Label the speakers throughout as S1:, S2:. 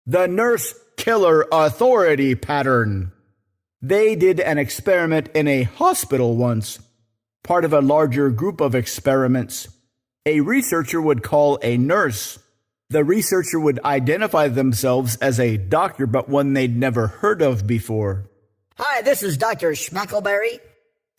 S1: The nurse killer authority pattern. They did an experiment in a hospital once, part of a larger group of experiments. A researcher would call a nurse. The researcher would identify themselves as a doctor, but one they'd never heard of before.
S2: Hi, this is Dr. Schmackleberry.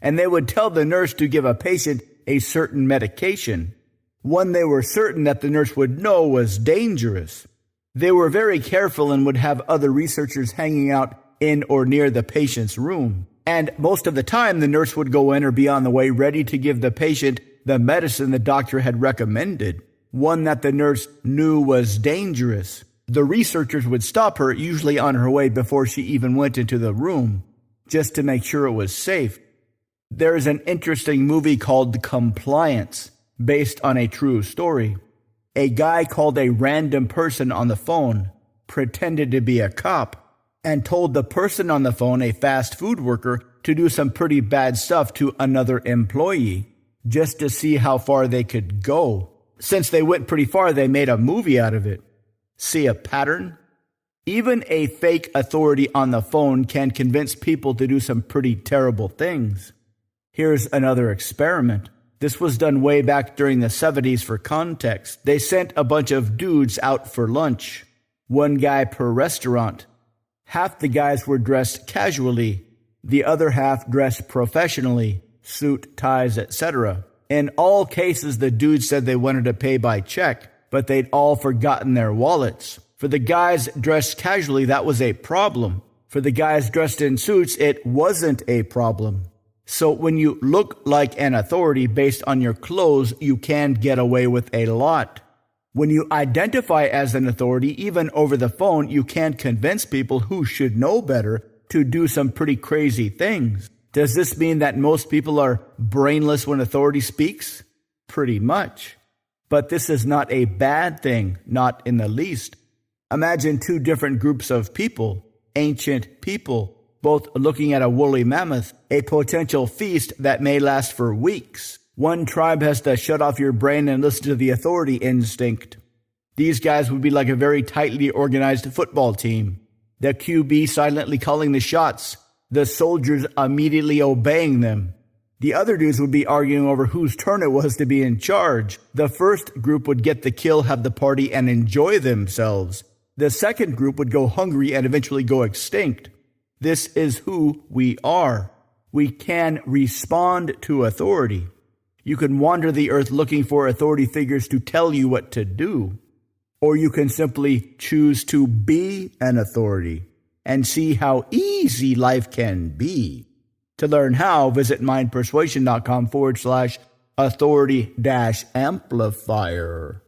S1: And they would tell the nurse to give a patient a certain medication, one they were certain that the nurse would know was dangerous. They were very careful and would have other researchers hanging out in or near the patient's room. And most of the time, the nurse would go in or be on the way ready to give the patient the medicine the doctor had recommended, one that the nurse knew was dangerous. The researchers would stop her, usually on her way before she even went into the room, just to make sure it was safe. There is an interesting movie called Compliance, based on a true story. A guy called a random person on the phone, pretended to be a cop, and told the person on the phone, a fast food worker, to do some pretty bad stuff to another employee, just to see how far they could go. Since they went pretty far, they made a movie out of it. See a pattern? Even a fake authority on the phone can convince people to do some pretty terrible things. Here's another experiment. This was done way back during the 70s for context. They sent a bunch of dudes out for lunch, one guy per restaurant. Half the guys were dressed casually, the other half dressed professionally, suit, ties, etc. In all cases, the dudes said they wanted to pay by check, but they'd all forgotten their wallets. For the guys dressed casually, that was a problem. For the guys dressed in suits, it wasn't a problem. So when you look like an authority based on your clothes, you can get away with a lot. When you identify as an authority, even over the phone, you can convince people who should know better to do some pretty crazy things. Does this mean that most people are brainless when authority speaks? Pretty much. But this is not a bad thing, not in the least. Imagine two different groups of people, ancient people, both looking at a woolly mammoth, a potential feast that may last for weeks. One tribe has to shut off your brain and listen to the authority instinct. These guys would be like a very tightly organized football team. The QB silently calling the shots, the soldiers immediately obeying them. The other dudes would be arguing over whose turn it was to be in charge. The first group would get the kill, have the party, and enjoy themselves. The second group would go hungry and eventually go extinct. This is who we are. We can respond to authority. You can wander the earth looking for authority figures to tell you what to do. Or you can simply choose to be an authority and see how easy life can be. To learn how, visit mindpersuasion.com/authority-amplifier.